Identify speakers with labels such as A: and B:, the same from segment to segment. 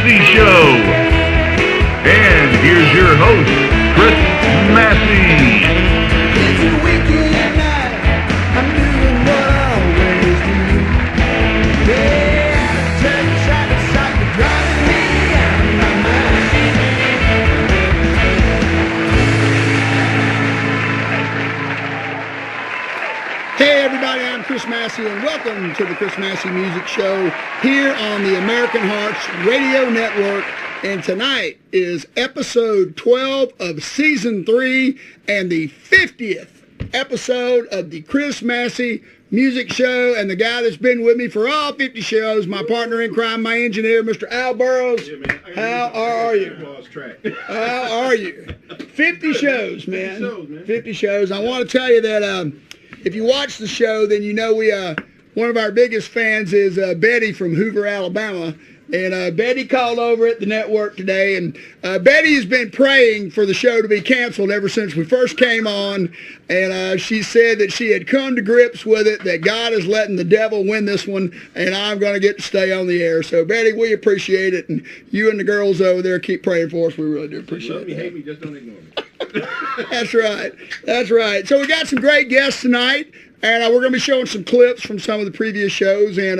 A: Massey Show. And here's your host, Chris Massey.
B: It's a weekend night, I'm doing what I always do. Yeah, turn the side to side, you're driving me out of my mind. Hey everybody, I'm Chris Massey and welcome to the Chris Massey Music Show here on the American Hearts Radio Network. And tonight is episode 12 of season 3 and the 50th episode of the Chris Massey Music Show. And the guy that's been with me for all 50 shows, my partner in crime, my engineer, Mr. Al Burrows.
C: Yeah, man.
B: How are you? How are you? 50 shows, man. 50 shows. I want to tell you that if you watch the show, then you know we one of our biggest fans is Betty from Hoover, Alabama. And Betty called over at the network today, and Betty has been praying for the show to be canceled ever since we first came on, and she said that she had come to grips with it, that God is letting the devil win this one, and I'm going to get to stay on the air. So, Betty, we appreciate it, and you and the girls over there keep praying for us. We really do appreciate it.
C: Love me, hate me, just don't ignore me.
B: That's right. That's right. So we got some great guests tonight. And we're going to be showing some clips from some of the previous shows and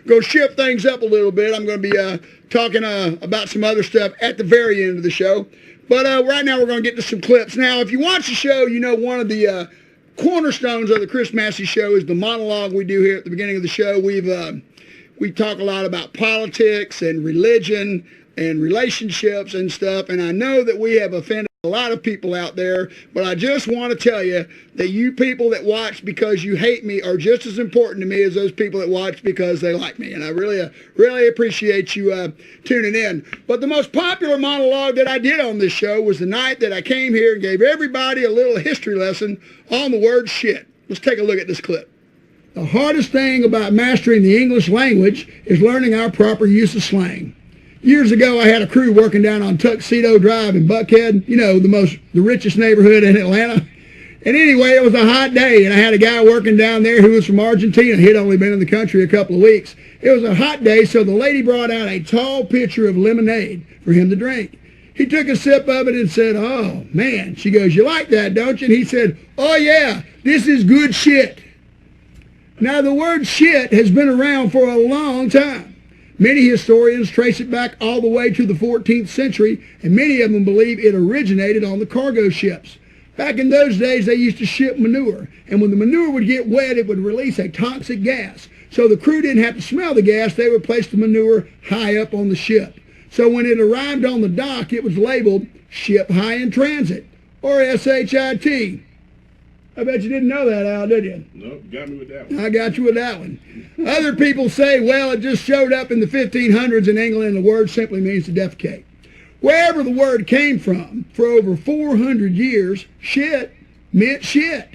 B: going to shift things up a little bit. I'm going to be talking about some other stuff at the very end of the show. But right now we're going to get to some clips. Now, if you watch the show, you know one of the cornerstones of the Chris Massey Show is the monologue we do here at the beginning of the show. We talk a lot about politics and religion and relationships and stuff. And I know that we have offended a lot of people out there, but I just want to tell you that you people that watch because you hate me are just as important to me as those people that watch because they like me. And I really appreciate you tuning in. But the most popular monologue that I did on this show was the night that I came here and gave everybody a little history lesson on the word shit. Let's take a look at this clip. The hardest thing about mastering the English language is learning our proper use of slang. Years ago, I had a crew working down on Tuxedo Drive in Buckhead, you know, the richest neighborhood in Atlanta. And anyway, it was a hot day, and I had a guy working down there who was from Argentina. He'd only been in the country a couple of weeks. It was a hot day, so the lady brought out a tall pitcher of lemonade for him to drink. He took a sip of it and said, "Oh, man." She goes, "You like that, don't you?" And he said, "Oh, yeah, this is good shit." Now, the word shit has been around for a long time. Many historians trace it back all the way to the 14th century, and many of them believe it originated on the cargo ships. Back in those days, they used to ship manure, and when the manure would get wet, it would release a toxic gas. So the crew didn't have to smell the gas. They would place the manure high up on the ship. So when it arrived on the dock, it was labeled Ship High in Transit, or SHIT. I bet you didn't know that, Al, did you?
C: Nope, got me with that one.
B: I got you with that one. Other people say, well, it just showed up in the 1500s in England, and the word simply means to defecate. Wherever the word came from, for over 400 years, shit meant shit.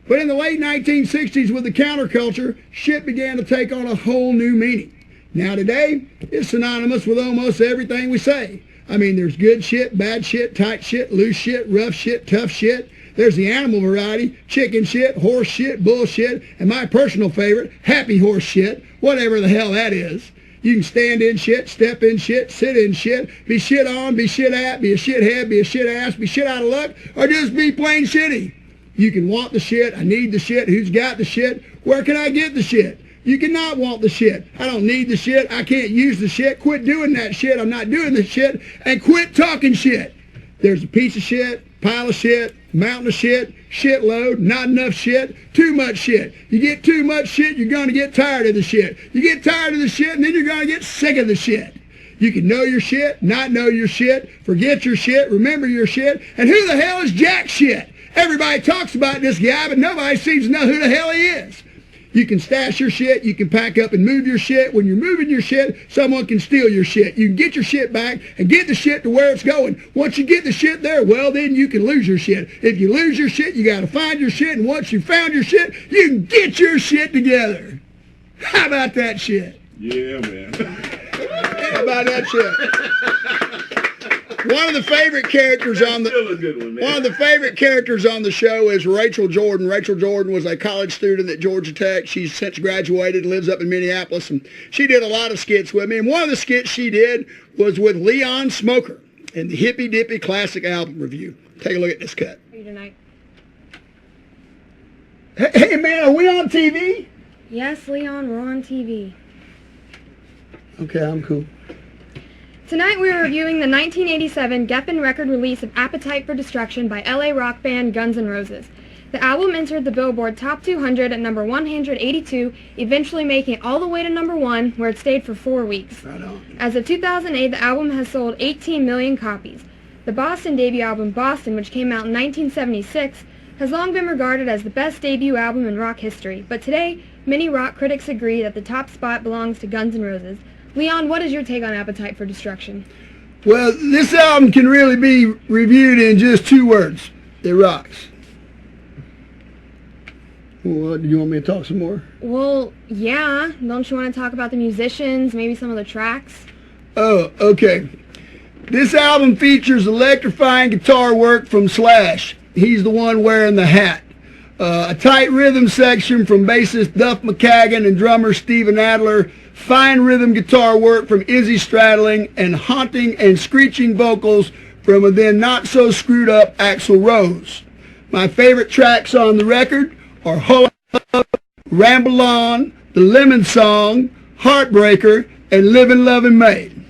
B: But in the late 1960s, with the counterculture, shit began to take on a whole new meaning. Now today, it's synonymous with almost everything we say. I mean, there's good shit, bad shit, tight shit, loose shit, rough shit, tough shit. There's the animal variety, chicken shit, horse shit, bullshit, and my personal favorite, happy horse shit, whatever the hell that is. You can stand in shit, step in shit, sit in shit, be shit on, be shit at, be a shithead, be a shit ass, be shit out of luck, or just be plain shitty. You can want the shit, I need the shit, who's got the shit, where can I get the shit? You cannot want the shit. I don't need the shit, I can't use the shit, quit doing that shit, I'm not doing the shit, and quit talking shit. There's a piece of shit, pile of shit, mountain of shit, shitload, not enough shit, too much shit. You get too much shit, you're going to get tired of the shit. You get tired of the shit, and then you're going to get sick of the shit. You can know your shit, not know your shit, forget your shit, remember your shit, and who the hell is jack shit? Everybody talks about this guy, but nobody seems to know who the hell he is. You can stash your shit, you can pack up and move your shit. When you're moving your shit, someone can steal your shit. You can get your shit back and get the shit to where it's going. Once you get the shit there, well, then you can lose your shit. If you lose your shit, you got to find your shit, and once you found your shit, you can get your shit together. How about that shit?
C: Yeah, man.
B: How about that shit? One of the favorite characters on the
C: Still a good one, man.
B: one of the favorite characters on the show is Rachel Jordan. Rachel Jordan was a college student at Georgia Tech. She's since graduated and lives up in Minneapolis, and she did a lot of skits with me. And one of the skits she did was with Leon Smoker in the Hippy Dippy Classic Album Review. Take a look at this cut.
D: How are you tonight?
B: Hey man, are we on TV?
D: Yes, Leon, we're on TV.
B: Okay, I'm cool.
D: Tonight we are reviewing the 1987 Geffen record release of Appetite for Destruction by LA rock band Guns N' Roses. The album entered the Billboard Top 200 at number 182, eventually making it all the way to number 1, where it stayed for 4 weeks.
B: Right on.
D: As of 2008, the album has sold 18 million copies. The Boston debut album, Boston, which came out in 1976, has long been regarded as the best debut album in rock history, but today, many rock critics agree that the top spot belongs to Guns N' Roses. Leon, what is your take on Appetite for Destruction?
B: Well, this album can really be reviewed in just 2 words. It rocks. Well, do you want me to talk some more?
D: Well, yeah. Don't you want to talk about the musicians, maybe some of the tracks?
B: Oh, okay. This album features electrifying guitar work from Slash. He's the one wearing the hat. A tight rhythm section from bassist Duff McKagan and drummer Steven Adler. Fine rhythm guitar work from Izzy Stradling, and haunting and screeching vocals from a then not so screwed up Axl Rose. My favorite tracks on the record are Hull Up, Ramble On, The Lemon Song, Heartbreaker, and Livin' Lovin' Maid.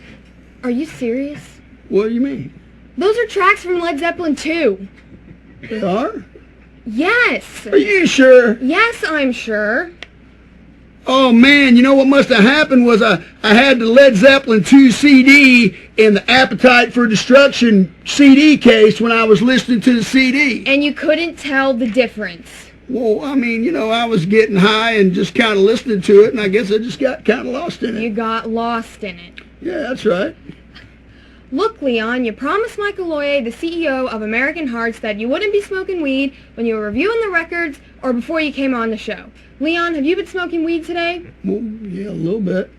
D: Are you serious?
B: What do you mean?
D: Those are tracks from Led Zeppelin 2.
B: They are?
D: Yes.
B: Are you sure?
D: Yes, I'm sure.
B: Oh man, you know what must have happened was I had the Led Zeppelin 2 CD in the Appetite for Destruction CD case when I was listening to the CD.
D: And you couldn't tell the difference.
B: Well, I mean, you know, I was getting high and just kind of listening to it, and I guess I just got kind of lost in
D: You
B: it.
D: got lost in it.
B: Yeah, that's right.
D: Look, Leon, you promised Mike Aloia, the CEO of American Hearts, that you wouldn't be smoking weed when you were reviewing the records or before you came on the show. Leon, have you been smoking weed today?
B: Well, yeah, a little bit.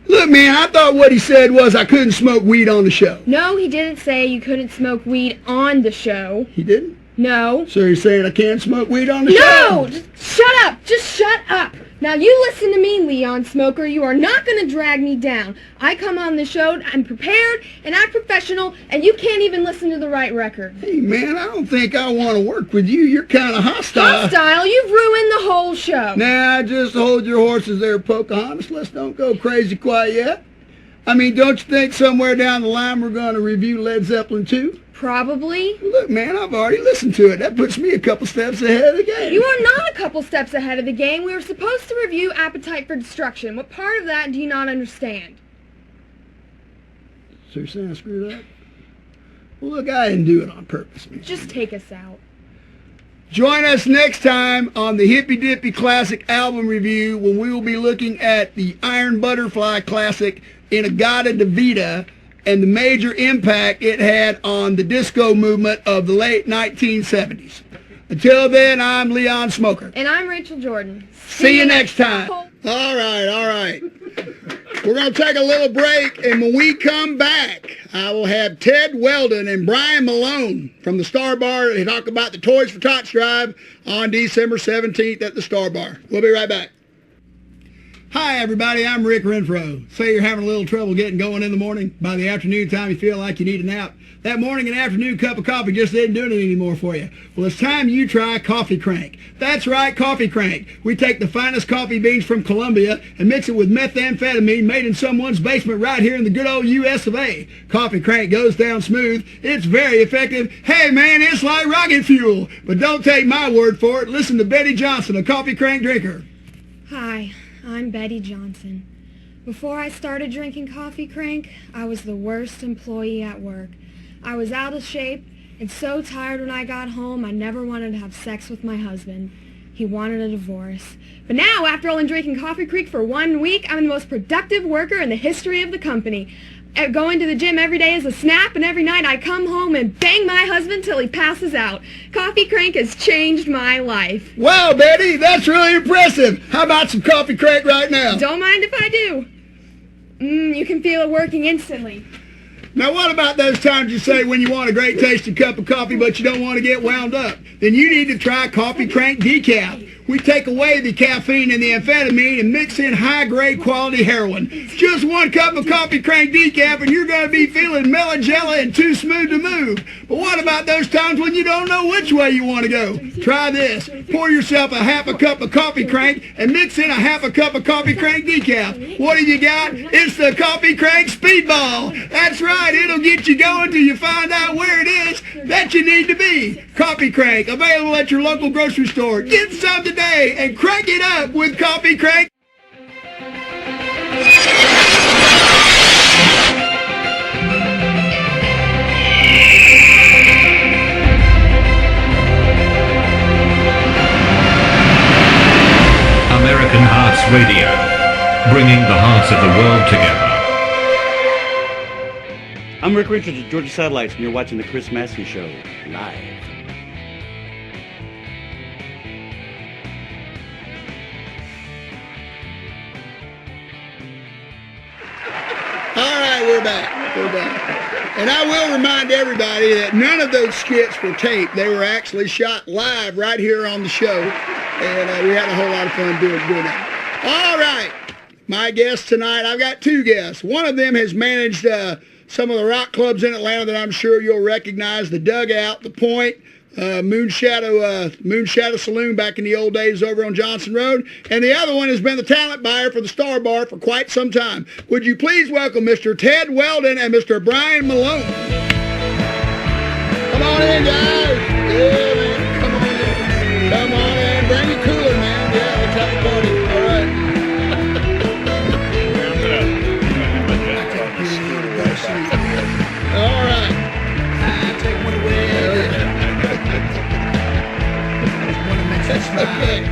B: Look, man, I thought what he said was I couldn't smoke weed on the show.
D: No, he didn't say you couldn't smoke weed on the show.
B: He didn't?
D: No.
B: So you're saying I can't smoke weed on the show?
D: No! Just shut up! Just shut up! Now you listen to me, Leon Smoker. You are not going to drag me down. I come on the show, I'm prepared and I'm professional, and you can't even listen to the right record.
B: Hey, man, I don't think I want to work with you. You're kind of hostile.
D: Hostile? You've ruined the whole show.
B: Nah, just hold your horses there, Pocahontas. Let's don't go crazy quite yet. I mean, don't you think somewhere down the line we're going to review Led Zeppelin 2?
D: Probably.
B: Look, man, I've already listened to it. That puts me a couple steps ahead of the game.
D: You are not a couple steps ahead of the game. We were supposed to review Appetite for Destruction. What part of that do you not understand?
B: So you're saying I screwed up? Well, look, I didn't do it on purpose, man.
D: Just take us out.
B: Join us next time on the Hippy Dippy Classic Album Review when we will be looking at the Iron Butterfly Classic Inagata Davida and the major impact it had on the disco movement of the late 1970s. Until then, I'm Leon Smoker.
D: And I'm Rachel Jordan.
B: See you next time. All right. We're going to take a little break, and when we come back, I will have Ted Weldon and Bryan Malone from the Star Bar to talk about the Toys for Tots drive on December 17th at the Star Bar. We'll be right back. Hi, everybody. I'm Rick Renfro. Say you're having a little trouble getting going in the morning. By the afternoon time, you feel like you need a nap. That morning and afternoon cup of coffee just isn't doing it anymore for you. Well, it's time you try Coffee Crank. That's right, Coffee Crank. We take the finest coffee beans from Colombia and mix it with methamphetamine made in someone's basement right here in the good old U.S. of A. Coffee Crank goes down smooth. It's very effective. Hey, man, it's like rocket fuel. But don't take my word for it. Listen to Betty Johnson, a Coffee Crank drinker.
D: Hi, I'm Betty Johnson. Before I started drinking Coffee Crank, I was the worst employee at work. I was out of shape and so tired when I got home I never wanted to have sex with my husband. He wanted a divorce. But now, after only drinking Coffee Crank for 1 week, I'm the most productive worker in the history of the company. Going to the gym every day is a snap, and every night I come home and bang my husband till he passes out. Coffee Crank has changed my life.
B: Wow, Betty, that's really impressive. How about some Coffee Crank right now?
D: Don't mind if I do. You can feel it working instantly.
B: Now, what about those times you say when you want a great tasting cup of coffee, but you don't want to get wound up? Then you need to try Coffee Crank Decaf. We take away the caffeine and the amphetamine and mix in high-grade quality heroin. Just 1 cup of Coffee Crank Decaf and you're going to be feeling mellow and too smooth to move. But what about those times when you don't know which way you want to go? Try this. Pour yourself a half a cup of Coffee Crank and mix in a half a cup of Coffee Crank Decaf. What have you got? It's the Coffee Crank Speedball. That's right. It'll get you going till you find out where it is that you need to be. Coffee Crank, available at your local grocery store. Get some today and crank it up with Coffee Crank.
A: American Hearts Radio, bringing the hearts of the world together.
E: I'm Rick Richards at Georgia Satellites, and you're watching The Chris Massey Show, live.
B: All right, we're back. We're back. And I will remind everybody that none of those skits were taped. They were actually shot live right here on the show. And we had a whole lot of fun doing that. All right. My guests tonight, I've got 2 guests. One of them has managed some of the rock clubs in Atlanta that I'm sure you'll recognize. The Dugout, The Point, Moonshadow Saloon back in the old days over on Johnson Road. And the other one has been the talent buyer for the Star Bar for quite some time. Would you please welcome Mr. Ted Weldon and Mr. Bryan Malone. Come on in, guys. Yeah, man. Come on in. Come on in. Bring your cooler, man. Yeah, let's have a party. All right. All right. Take one away. Okay.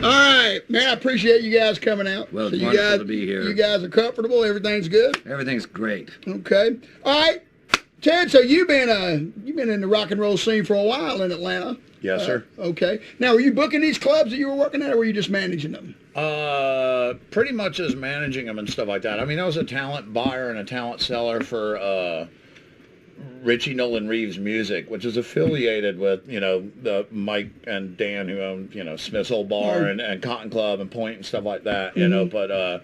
B: All right, man. I appreciate you guys coming out.
F: Well, it's
B: so
F: wonderful to be here.
B: You guys are comfortable. Everything's good.
F: Everything's great.
B: Okay. All right, Ted. So you've been in the rock and roll scene for a while in Atlanta.
C: Yes, sir.
B: Okay. Now, were you booking these clubs that you were working at, or were you just managing them?
C: Pretty much as managing them and stuff like that. I mean, I was a talent buyer and a talent seller for Richie Nolan Reeves Music, which is affiliated with, the Mike and Dan who own, Smith's Old Bar and Cotton Club and Point and stuff like that, but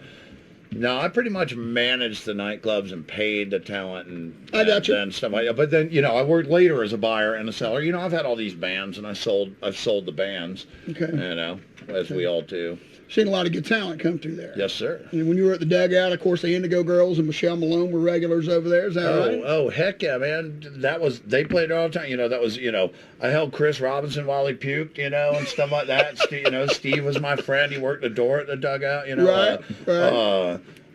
C: no, I pretty much managed the nightclubs and paid the talent and stuff like that. But then, I worked later as a buyer and a seller. I've had all these bands and I've sold the bands, as we all do.
B: Seen a lot of good talent come through there.
C: Yes, sir.
B: And when you were at the Dugout, of course, the Indigo Girls and Michelle Malone were regulars over there. Is that right?
C: Oh, heck yeah, man. They played all the time. That was, I held Chris Robinson while he puked, and stuff like that. Steve was my friend. He worked the door at the Dugout,
B: Right.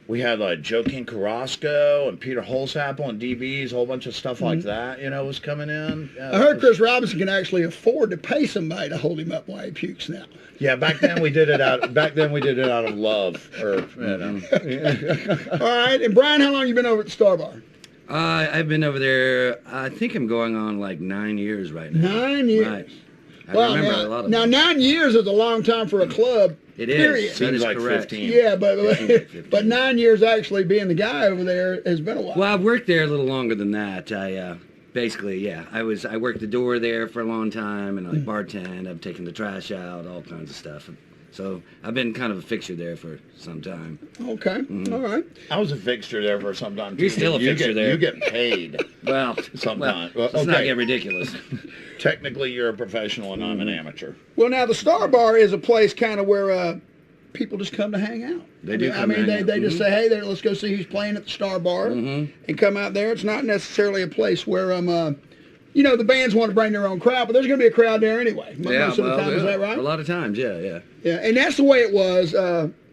C: We had like Joaquin Carrasco and Peter Holzapfel and DBs, a whole bunch of stuff like that, was coming in. Yeah,
B: I heard Chris Robinson can actually afford to pay somebody to hold him up while he pukes now.
C: Yeah, back then we did it out of love.
B: All right, and Bryan, how long have you been over at the Star Bar?
F: I've been over there, I think I'm going on like 9 years right now.
B: 9 years.
F: Right. I remember a lot of
B: now, 9 years is a long time for a club.
F: It
B: period.
F: is. That is
C: like
F: correct.
C: 15.
B: Yeah, but 9 years actually being the guy over there has been a while.
F: Well, I've worked there a little longer than that. I worked the door there for a long time and like bartend. I've taken the trash out, all kinds of stuff. So I've been kind of a fixture there for some time.
B: Okay, all right.
C: I was a fixture there for some time.
F: You're still a fixture there.
C: You get paid.
F: Well,
C: sometimes.
F: Let's not get ridiculous.
C: Technically, you're a professional and I'm an amateur.
B: Well, now the Star Bar is a place kind of where people just come to hang out.
F: They do.
B: They just say, hey, let's go see who's playing at the Star Bar, and come out there. It's not necessarily a place where the bands want to bring their own crowd, but there's going to be a crowd there anyway. Most of the time, is that right?
F: A lot of times, yeah.
B: Yeah, and that's the way it was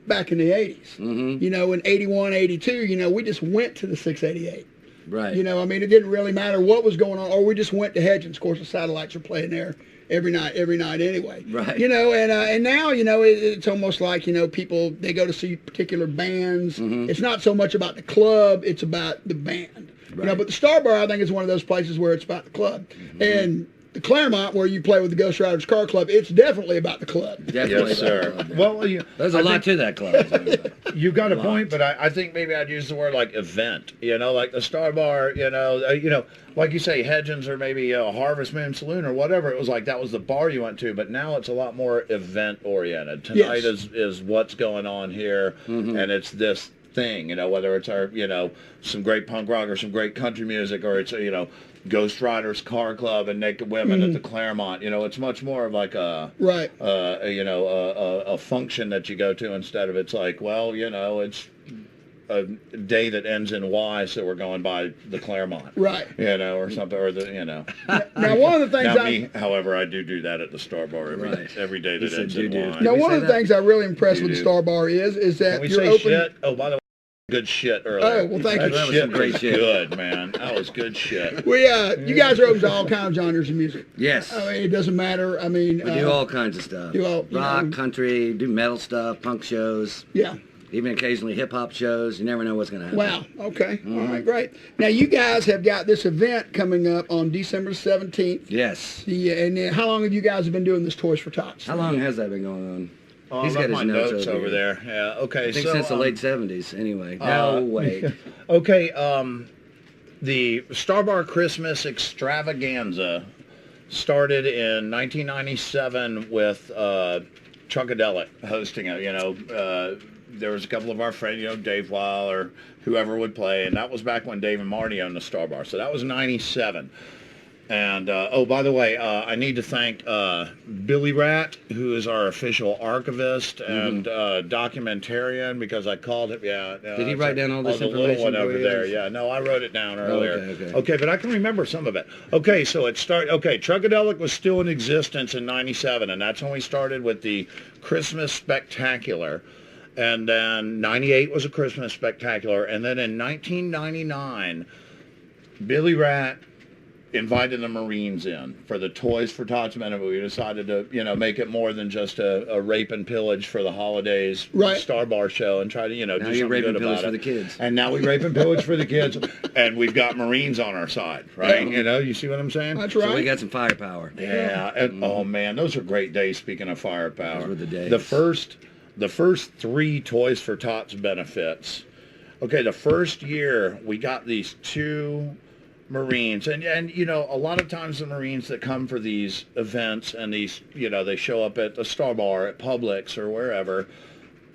B: back in the 80s. In 81, 82, we just went to the 688.
F: Right.
B: It didn't really matter what was going on, or we just went to Hedgens. Of course, the Satellites are playing there every night anyway.
F: Right.
B: And now, it's almost like, people, they go to see particular bands. It's not so much about the club, it's about the band.
F: Right.
B: But the Star Bar, I think, is one of those places where it's about the club. And the Claremont, where you play with the Ghost Riders Car Club, it's definitely about the club.
F: Definitely.
C: Yes, sir. Well,
F: There's a lot to that club.
C: You got a point, but I think maybe I'd use the word like event. Like the Star Bar. Like you say, Hedgens or maybe Harvest Moon Saloon or whatever. It was like that was the bar you went to, but now it's a lot more event oriented. Tonight is what's going on here, and it's this thing. Whether it's our some great punk rock or some great country music, or it's Ghost Riders Car Club and Naked Women at the Claremont. It's much more of like a a function that you go to instead of it's like, well, it's a day that ends in Y, so we're going by the Claremont.
B: Right.
C: Or something, or
B: Now, one of the things
C: however, I do that at the Star Bar every day that ends in Y.
B: Now, one of the things I'm really impressed with the Star Bar is that
C: Can we
B: you're
C: say
B: open.
C: shit? Oh, by the way. Good shit earlier.
B: Oh, well, thank you.
C: That
F: was
C: shit
F: some great
C: was
F: shit.
C: good, man. That was good shit.
B: You guys are open to all kinds of genres of music.
F: Yes.
B: I mean, it doesn't matter. I mean,
F: We do all kinds of stuff. Rock, country, do metal stuff, punk shows.
B: Yeah.
F: Even occasionally hip-hop shows. You never know what's going to happen.
B: Wow. Okay. All right. Great. Now, you guys have got this event coming up on December 17th.
F: Yes.
B: And how long have you guys been doing this Toys for Tots?
F: How long has that been going on?
C: Oh,
F: He's
C: I
F: got
C: left
F: his
C: my
F: notes
C: notes over there. Yeah. Okay.
F: I think
C: so
F: since the late 70s, anyway. No, wait.
C: Okay. The Star Bar Christmas Extravaganza started in 1997 with Chuckadelic hosting it. There was a couple of our friends, Dave Weil or whoever would play, and that was back when Dave and Marty owned the Star Bar. So that was 97. And, by the way, I need to thank Billy Rat, who is our official archivist and documentarian, because I called him. Yeah.
F: Did he write down all this
C: the
F: information?
C: little one over
F: for you?
C: there. Yeah. No, I wrote it down earlier.
F: Okay.
C: But I can remember some of it. Okay, so it started. Okay, Truckadelic was still in existence in '97, and that's when we started with the Christmas Spectacular. And then '98 was a Christmas Spectacular, and then in 1999, Billy Rat invited the Marines in for the Toys for Tots benefit. We decided to, make it more than just a rape and pillage for the holidays Star Bar show and try to, do something good about it.
F: For the kids.
C: And now we rape and pillage for the kids, and we've got Marines on our side, right? You see what I'm saying?
B: That's right.
F: So we got some firepower.
C: Yeah. And, oh man, those are great days. Speaking of firepower,
F: Those were the days.
C: The first 3 Toys for Tots benefits. Okay, the first year we got these 2 Marines, and a lot of times the Marines that come for these events and these, they show up at the Star Bar at Publix or wherever,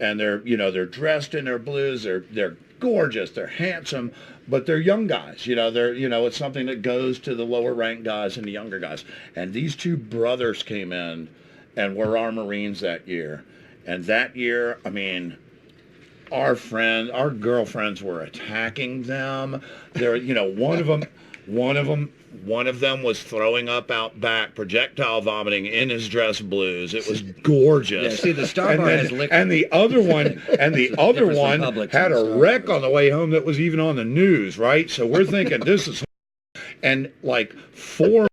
C: and they're dressed in their blues, they're gorgeous, they're handsome, but they're young guys. It's something that goes to the lower ranked guys and the younger guys. And these 2 brothers came in and were our Marines that year. And that year, I mean, our girlfriends were attacking them. There, one of them was throwing up out back, projectile vomiting in his dress blues. It was gorgeous.
F: Yeah, see, the Star Bar has liquor.
C: And the other one, had a wreck on the way home that was even on the news, right? So we're thinking this is, and like 4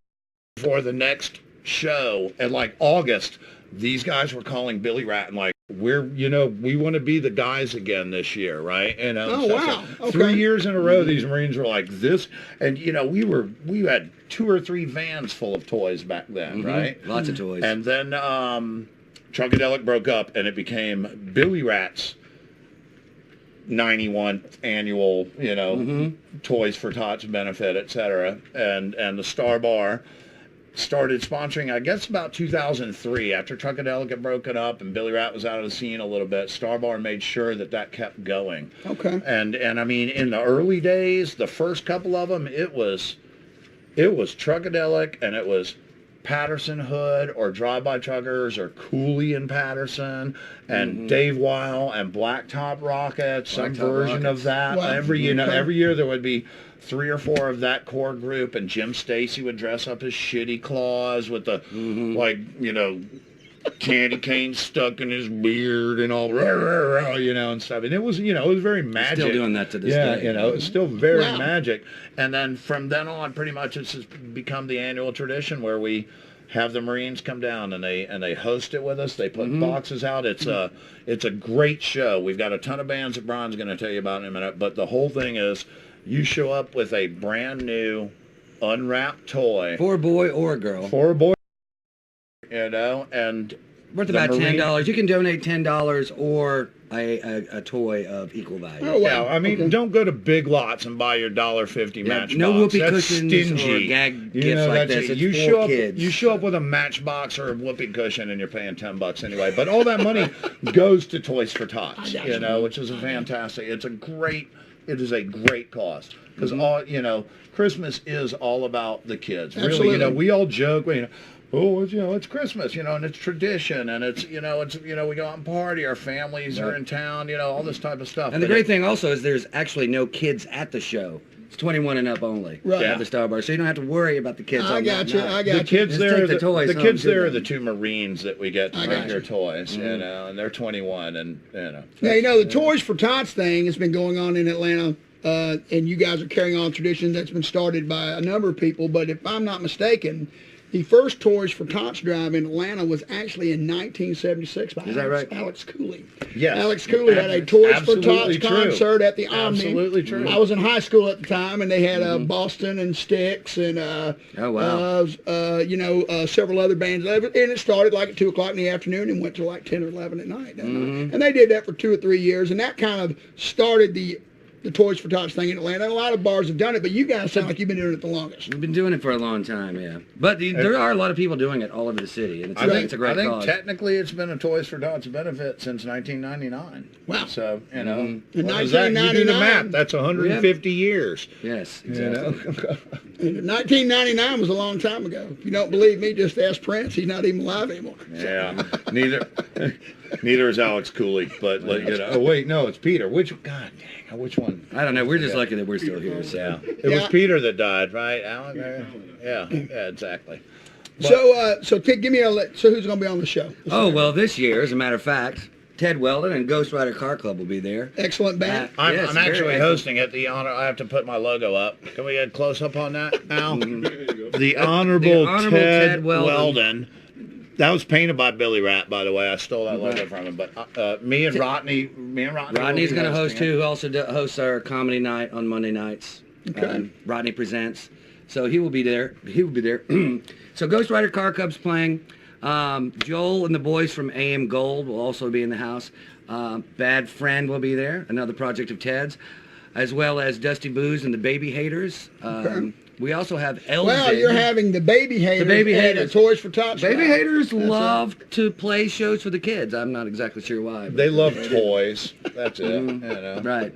C: before the next show, in like August, these guys were calling Billy Rat and like, we want to be the guys again this year, right?
B: Oh, wow. Okay.
C: 3 years in a row, these Marines were like this, and we had 2 or 3 vans full of toys back then, right?
F: Lots of toys.
C: And then Truckadelic broke up, and it became Billy Rat's 91 annual, Toys for Tots benefit, etc. And the Star Bar started sponsoring, I guess, about 2003, after Truckadelic had broken up and Billy Rat was out of the scene a little bit. Star Bar made sure that kept going.
B: Okay.
C: And I mean, in the early days, the first couple of them, it was Truckadelic, and it was Patterson Hood or Drive-By Truckers or Cooley and Patterson and Dave Weil and Blacktop Rockets, some version of that.
B: Wow.
C: Every year there would be 3 or 4 of that core group, and Jim Stacy would dress up as Shitty Claus with the candy cane stuck in his beard and all, and stuff. And it was, it was very magic.
F: Still doing that to this day.
C: It's still very magic. And then from then on, pretty much it's become the annual tradition where we have the Marines come down and they host it with us. They put boxes out. It's a great show. We've got a ton of bands that Brian's going to tell you about in a minute. But the whole thing is, you show up with a brand new unwrapped toy
F: For a boy or a girl.
C: for a boy, you know, and
F: Worth
C: the
F: about
C: Marine-
F: $10. You can donate $10 or a toy of equal value.
B: Oh, wow.
C: Yeah, I mean,
B: Okay.
C: don't go to Big Lots and buy your $1.50
F: Yeah,
C: Matchbox.
F: no whoopee
C: That's
F: cushions
C: stingy.
F: or gag
C: You
F: gifts
C: know,
F: like
C: that's
F: this.
C: it.
F: It's
C: You
F: for
C: show up.
F: kids.
C: You show up with a Matchbox or a whoopee cushion, and you're paying $10 anyway. But all that money goes to Toys for Tots. You know, which is a fantastic. It is a great cause because all you know, Christmas is all about the kids. Really, you know,
B: Absolutely.
C: we all joke. You know, oh, it's, you know, it's Christmas, you know, and it's tradition, and it's, you know, we go out and party, our families are in town, you know, all this type of stuff.
F: And the
C: But
F: great thing also is there's actually no kids at the show. It's 21 and up only
B: Right.
F: at the Star Bar, so you don't have to worry about the kids.
B: I
F: on
B: got
F: that
B: you.
F: night.
B: I
C: the
B: got you.
C: kids
F: Just
C: there,
F: take
C: are
F: the toys
C: the
F: home
C: kids
F: to
C: there are
F: them.
C: the two Marines that we get to
B: I
C: bring
B: got
C: their
B: you.
C: toys, you know, and they're 21, and you know.
B: Now, you know, the Toys for Tots thing has been going on in Atlanta, and you guys are carrying on a tradition that's been started by a number of people. But if I'm not mistaken, the first Toys for Tots drive in Atlanta was actually in 1976 by
F: Is that right?
B: Alex Cooley.
C: Yes.
B: Alex Cooley had a Toys for Tots
C: Absolutely true.
B: concert at the Omni.
C: Absolutely true.
B: I was in high school at the time, and they had Boston and Styx and
F: Oh, wow.
B: you know, several other bands. And it started like at 2 o'clock in the afternoon and went to like 10 or 11 at night. That night. And they did that for 2 or 3 years, and that kind of started the Toys for Tots thing in Atlanta. And a lot of bars have done it, but you guys sound like you've been doing it the longest.
F: We've been doing it for a long time, yeah. But there are a lot of people doing it all over the city, and it's, it's a great
C: I think
F: cause.
C: technically it's been a Toys for Tots benefit since 1999.
B: Wow.
C: So, you know,
B: In
C: what was that? You do the
B: 1999.
C: math. That's 150 years.
F: Yes,
C: You
F: exactly.
C: know?
B: And 1999 was a long time ago. If you don't believe me, just ask Prince. He's not even alive anymore.
C: Yeah. Neither is Alex Cooley, but like, you know. Oh wait, no, it's Peter. Which one?
F: I don't know. We're just lucky that we're still here. So.
C: Yeah. It was Peter that died, right? Alex? Yeah. Yeah, exactly.
B: So give me so who's going to be on the show?
F: Oh, well, this year, as a matter of fact, Ted Weldon and Ghost Rider Car Club will be there.
B: Excellent band.
C: I'm
F: Yes,
C: actually
F: very
C: hosting it. The honor. I have to put my logo up. Can we get a close up on that, Al? The Honorable Ted Weldon. That was painted by Billy Rat, by the way. I stole that logo from him. But me and Rodney.
F: Rodney's going to host too, who also hosts our comedy night on Monday nights.
B: Okay.
F: Rodney Presents. So he will be there. So Ghost Rider Car Club's playing. Joel and the boys from AM Gold will also be in the house. Bad Friend will be there, another project of Ted's, as well as Dusty Booze and the Baby Haters. We also have Elzig.
B: Well, you're having the Baby Haters.
F: Baby
B: at
F: Haters.
B: the Toys for Tots.
F: Baby
B: drive.
F: Haters love to play shows for the kids. I'm not exactly sure why. But
C: They love toys. That's it. You know.
F: Right.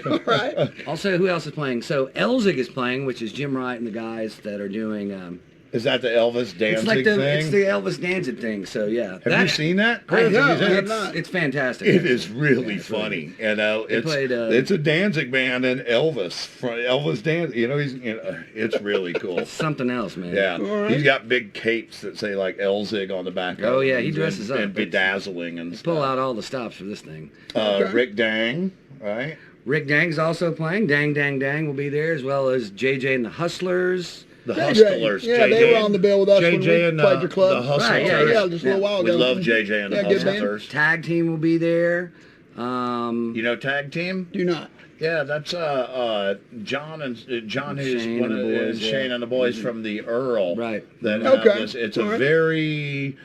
B: All right.
F: Also, who else is playing? So Elzig is playing, which is Jim Wright and the guys that are doing.
C: Is that the Elvis Danzig
F: It's like
C: thing?
F: it's the Elvis Danzig thing. So yeah.
C: Have you seen that?
F: I have.
B: No,
C: Have you seen
B: I have
C: it?
B: not.
F: It's fantastic.
C: It is really
F: Yeah, it's really
C: funny, you know.
F: They played,
C: It's a Danzig band and Elvis Danzig. You know, it's really cool.
F: It's something else, man.
C: Yeah,
B: All right.
C: he's got big capes that say like Elzig on the back.
F: Oh,
C: of
F: yeah,
C: them
F: he dresses up.
C: and bedazzling and
F: Pull
C: stuff.
F: out all the stops for this thing.
B: Okay.
C: Rick Dang, right?
F: Rick Dang's also playing. Dang Dang Dang will be there, as well as JJ and the Hustlers.
C: The
B: JJ.
C: Hustlers.
B: Yeah,
C: JJ,
B: they were on the bill with us when we
C: JJ and
B: played your club.
C: The Hustlers.
F: Right, yeah.
B: Just a little while
C: We
B: ago.
C: love JJ and
B: Yeah,
C: the
B: good band.
C: Hustlers.
F: Tag Team will be there.
C: You know Tag Team?
B: Do not.
C: Yeah, that's John and John who's
F: Shane
C: one
F: and
C: of
F: the boys,
C: Shane
F: yeah.
C: and the boys from the Earl.
F: Right.
C: That
B: Okay.
C: have this. It's a
B: All right.
C: very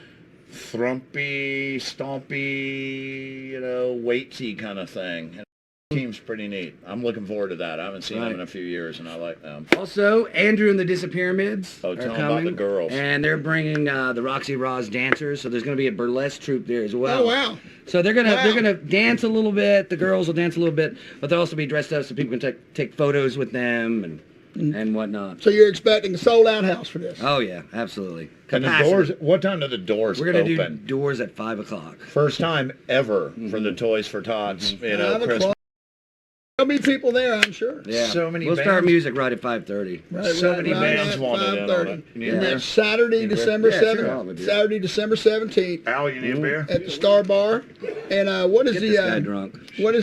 C: thrumpy, stompy, you know, weighty kind of thing. And the team's pretty neat. I'm looking forward to that. I haven't seen them in a few years, and I like them.
F: Also, Andrew and the Disappearamids
C: Oh,
F: are
C: tell 'em
F: coming.
C: about the girls.
F: And they're bringing the Roxy Roz dancers, so there's going to be a burlesque troupe there as well.
B: Oh, wow.
F: So they're
B: Wow.
F: gonna dance a little bit. The girls will dance a little bit, but they'll also be dressed up so people can take photos with them and whatnot.
B: So you're expecting a sold-out house for this?
F: Oh yeah, absolutely.
C: And the
F: Capacity.
C: doors. What time do the doors
F: We're gonna
C: open?
F: do doors at 5 o'clock.
C: First time ever for the Toys for Tots. You know,
B: 5
C: Christmas.
B: o'clock. There'll be people there, I'm sure.
F: Yeah.
C: So many
F: We'll start
C: bands.
F: music right at 5:30.
B: Right,
C: So
B: right,
C: many
B: right
C: bands
B: at
C: wanted in on
B: 5:30.
C: it.
F: Yeah.
B: And that's Saturday, December
F: Yeah, sure,
B: 7th.
F: I'll have a beer.
B: Saturday, December 17th
C: Al, you need a beer?
B: at the Star Bar. And what is
F: Get
B: the
F: this guy drunk.
B: what is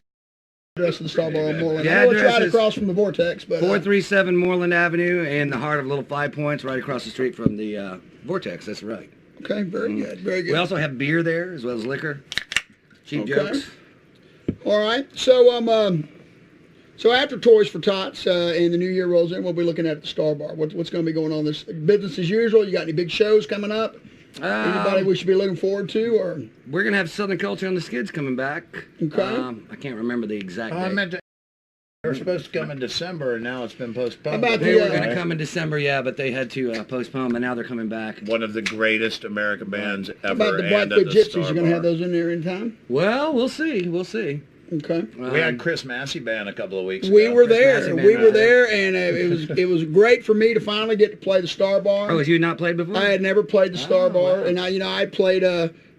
B: the address of the Star Bar on Moreland?
F: The
B: I know it's
F: address
B: right
F: is
B: across from the Vortex, but
F: 437 Moreland Avenue in the heart of Little Five Points, right across the street from the Vortex. That's right.
B: okay, very good, very good.
F: We also have beer there as well as liquor. Cheap
B: Okay.
F: jokes.
B: All right, so So after Toys for Tots and the new year rolls in, we'll be looking at the Star Bar. What's going to be going on this business as usual? You got any big shows coming up? Anybody we should be looking forward to? Or
F: We're going to have Southern Culture on the Skids coming back.
B: Okay.
F: I can't remember the exact date.
C: I meant to. They were supposed to come in December, and now it's been postponed.
B: How about
F: They were going to come in December, yeah, but they had to postpone, but now they're coming back.
C: One of the greatest American bands ever.
B: how about the
C: and
B: Blackfoot
C: at the
B: Gypsies?
C: Star
B: You're going to have
C: Bar.
B: those in there in time?
F: Well, we'll see. We'll see.
B: Okay.
C: We had Chris Massey band a couple of weeks
B: We
C: ago.
B: were
F: Chris
B: there.
F: Massey
B: We
F: band
B: were
F: out there.
B: there, and it was great for me to finally get to play the Star Bar.
F: Oh, have you not played before?
B: I had never played the Star Bar,
F: wow.
B: and I played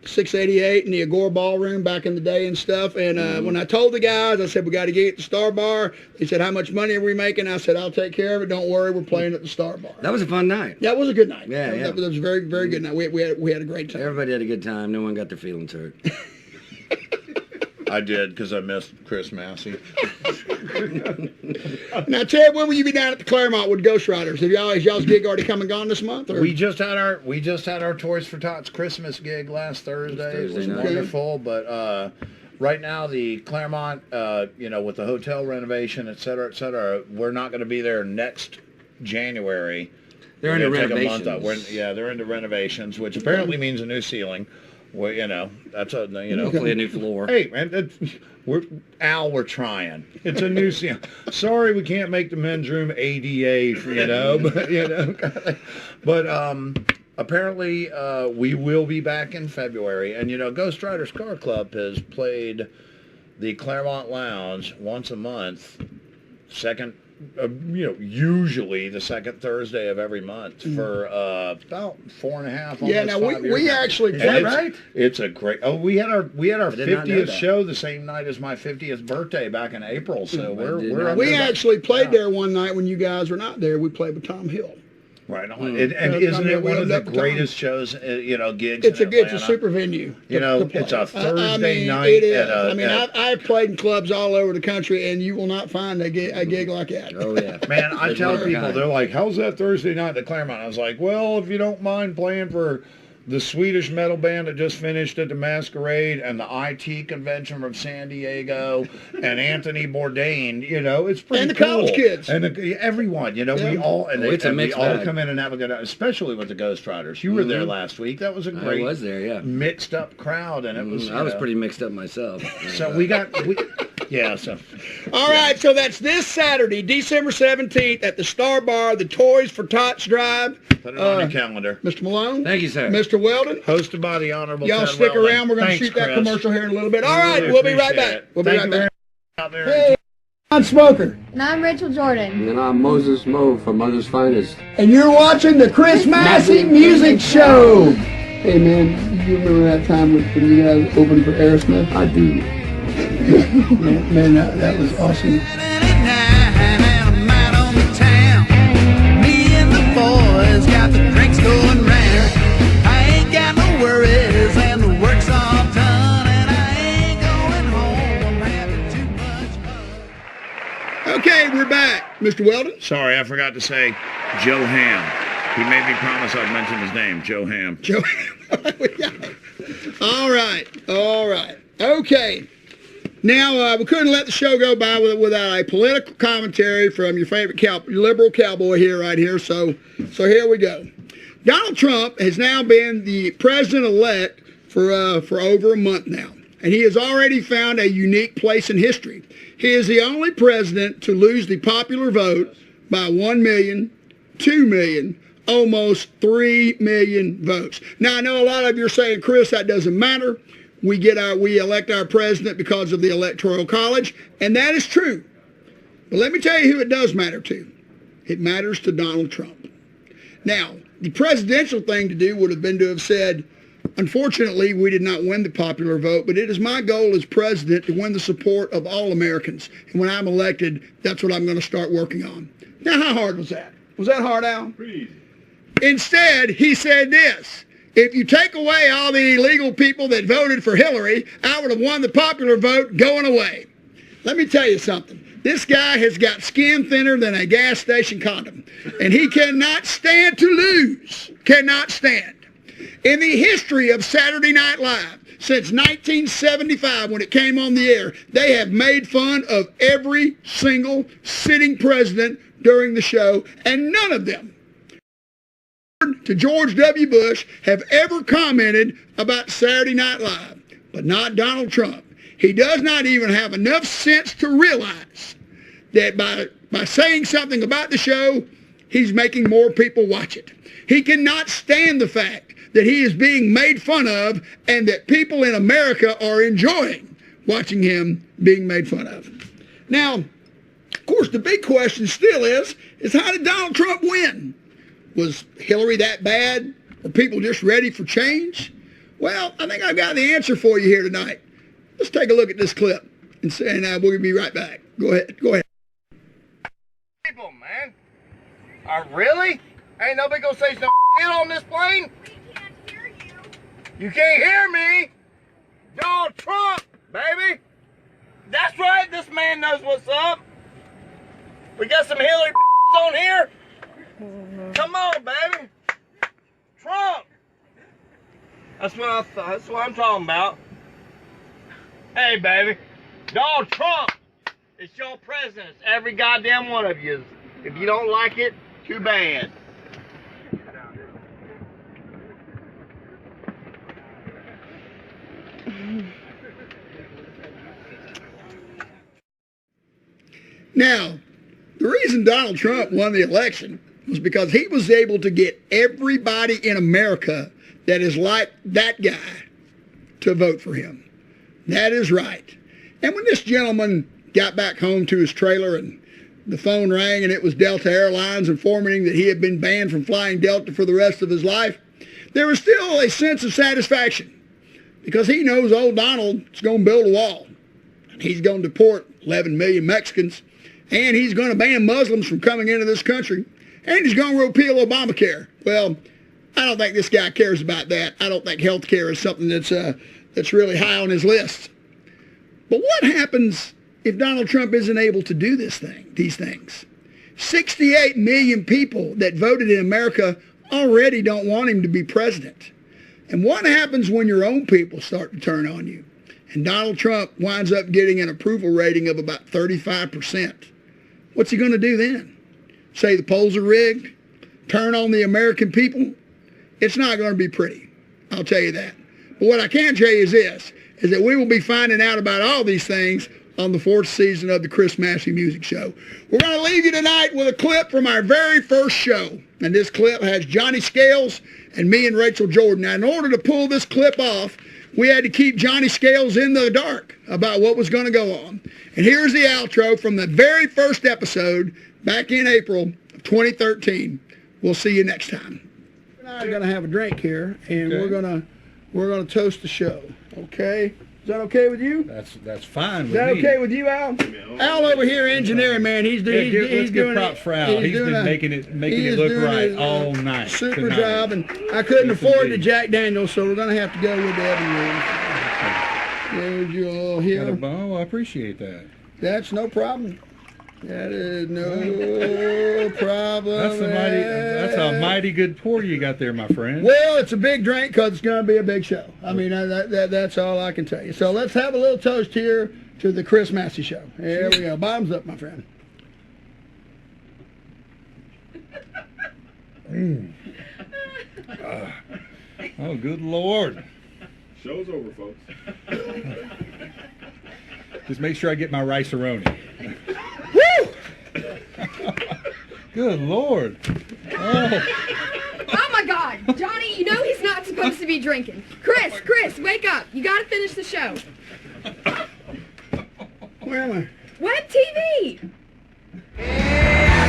B: 688 in the Agora Ballroom back in the day and stuff. And when I told the guys, I said, we got to get at the Star Bar. They said, how much money are we making? I said, I'll take care of it. Don't worry, we're playing at the Star Bar.
F: That was a fun night.
B: That was a good night.
F: Yeah, yeah.
B: That was a very, very good night. We had a great time.
F: Everybody had a good time. No one got their feelings hurt.
C: I did, because I missed Chris Massey.
B: Now, Ted, when will you be down at the Claremont with Ghost Riders? Is y'all's gig already come and gone this month? Or?
C: We just had our Toys for Tots Christmas gig last Thursday. It was
F: Thursday night.
C: wonderful, but right now the Claremont, with the hotel renovation, et cetera, we're not going to be there next January.
F: They're
C: We're
F: into
C: gonna take a month
F: renovations.
C: off. They're into renovations, which apparently means a new ceiling. Well, that's
F: Hopefully a new floor.
C: Hey, man, we're trying. It's a new scene. Sorry, we can't make the men's room ADA, but apparently we will be back in February. And Ghost Riders Car Club has played the Claremont Lounge once a month, usually the second Thursday of every month for about 4.5.
B: Yeah, now
C: almost 5 years
B: we
C: now.
B: actually
C: And
B: played.
C: it's- It's a great. Oh, we had our
F: did not know
C: 50th
F: that.
C: show the same night as my 50th birthday back in April. So
F: I did
C: we're
F: not
C: on
F: know
B: We
C: the-
B: actually played there one night when you guys were not there. We played with Tom Hill.
C: right on.
F: Hmm.
C: And isn't it
B: We
C: one of
B: opened
C: the
B: up the time.
C: greatest shows? Gigs.
B: It's
C: in
B: a
C: Atlanta.
B: super venue. to play.
C: It's a
B: I
C: Thursday
B: mean,
C: night.
B: It is.
C: at a- at-
B: I've played in clubs all over the country, and you will not find a gig like that.
F: Oh, yeah.
C: Man, I tell
F: They're
C: people,
F: kind.
C: they're like, how's that Thursday night at Claremont? I was like, well, if you don't mind playing for the Swedish metal band that just finished at the Masquerade and the IT convention from San Diego and Anthony Bourdain, it's pretty
B: And the
C: cool.
B: college kids.
C: And everyone, we all, and,
F: Oh, it's a
C: and we
F: mixed
C: all
F: bag.
C: come in and have a good night, especially with the Ghost Riders. You were there last week. That was a
F: I
C: great
F: was there, yeah.
C: mixed up crowd, and it was,
F: I was pretty mixed up myself.
C: so so
B: All right, so that's this Saturday, December 17th, at the Star Bar, the Toys for Tots Drive.
C: put it on your calendar.
B: Mr. Malone.
F: Thank you, sir.
B: Mr. Weldon.
C: Hosted by the Honorable
B: Y'all
C: Ted
B: stick
C: Weldon.
B: around. We're going to
C: Thanks,
B: shoot that
C: Chris.
B: commercial here in a little bit. All right,
C: Really
B: we'll be right
C: appreciate
B: back.
C: it.
B: We'll be
C: Thank
B: right
C: you
B: back.
C: very much out there.
B: Hey, John Smoker,
G: And I'm Rachel Jordan.
H: And I'm Moses Moe from Mother's Finest.
B: and you're watching the Chris Massey Music Show. Hey, man, you remember that time when you guys opened for Aerosmith?
H: I do.
B: Man, that was awesome. Okay, we're back. Mr. Weldon?
C: Sorry, I forgot to say Joe Ham. He made me promise I'd mention his name, Joe Ham.
B: Joe. All right. Okay. Now, we couldn't let the show go by without a political commentary from your favorite liberal cowboy right here. So here we go. Donald Trump has now been the president-elect for over a month now, and he has already found a unique place in history. He is the only president to lose the popular vote by 1 million, 2 million, almost 3 million votes. Now, I know a lot of you are saying, Chris, that doesn't matter. We elect our president because of the Electoral College, and that is true. But let me tell you who it does matter to. It matters to Donald Trump. Now, the presidential thing to do would have been to have said, unfortunately, we did not win the popular vote, but it is my goal as president to win the support of all Americans. And when I'm elected, that's what I'm going to start working on. Now, how hard was that? Was that hard, Al?
A: Pretty easy.
B: Instead, he said this: if you take away all the illegal people that voted for Hillary, I would have won the popular vote going away. Let me tell you something. This guy has got skin thinner than a gas station condom, and he cannot stand to lose. Cannot stand. In the history of Saturday Night Live, since 1975 when it came on the air, they have made fun of every single sitting president during the show, and none of them to George W. Bush have ever commented about Saturday Night Live, but not Donald Trump. He does not even have enough sense to realize that by saying something about the show, he's making more people watch it. He cannot stand the fact that he is being made fun of and that people in America are enjoying watching him being made fun of. Now, of course, the big question still is how did Donald Trump win? Was Hillary that bad? Are people just ready for change? Well, I think I've got the answer for you here tonight. Let's take a look at this clip, and we'll be right back. Go ahead.
G: People, man. Really? Ain't nobody gonna say some shit on this plane?
I: We can't hear you.
G: You can't hear me? Donald Trump, baby. That's right, this man knows what's up. We got some Hillary on here. Come on, baby. Trump. That's what I'm talking about. Hey, baby. Donald Trump. It's your president. It's every goddamn one of you. If you don't like it, too bad.
B: Now, the reason Donald Trump won the election was because he was able to get everybody in America that is like that guy to vote for him. That is right. And when this gentleman got back home to his trailer and the phone rang and it was Delta Airlines informing him that he had been banned from flying Delta for the rest of his life, there was still a sense of satisfaction because he knows old Donald is going to build a wall. And he's going to deport 11 million Mexicans, and he's going to ban Muslims from coming into this country, and he's going to repeal Obamacare. Well, I don't think this guy cares about that. I don't think health care is something that's really high on his list. But what happens if Donald Trump isn't able to do these things? 68 million people that voted in America already don't want him to be president. And what happens when your own people start to turn on you? And Donald Trump winds up getting an approval rating of about 35%. What's he going to do then? Say the polls are rigged? Turn on the American people? It's not going to be pretty. I'll tell you that. But what I can tell you is this, is that we will be finding out about all these things on the 4th season of the Chris Massey Music Show. We're going to leave you tonight with a clip from our very first show. And this clip has Johnny Scales and me and Rachel Jordan. Now, in order to pull this clip off, we had to keep Johnny Scales in the dark about what was going to go on. And here's the outro from the very first episode back in April of 2013. We'll see you next time. I'm going to have a drink here, and we're going to toast the show. Okay? Is that okay with you?
J: That's fine with
B: me. Is that okay with you, Al? Al over here, engineering man. He's doing
J: props for Al. He's been making it look right all night.
B: Super job, and I couldn't afford the Jack Daniels, so we're going to have to go with the Evan Williams. There's your little here.
J: Oh, I appreciate that.
B: That's no problem. That is no problem.
J: That's a mighty good pour you got there, my friend.
B: Well, it's a big drink because it's going to be a big show. I mean, that's all I can tell you. So let's have a little toast here to the Chris Massey Show. There we go. Bottoms up, my friend.
J: Oh, good Lord.
K: Show's over, folks.
J: Just make sure I get my rice-a-roni.
B: Woo!
J: Good Lord.
L: Oh my God, Johnny, you know he's not supposed to be drinking. Chris, wake up. You gotta finish the show.
B: Where am I?
L: Web TV.
G: Yeah,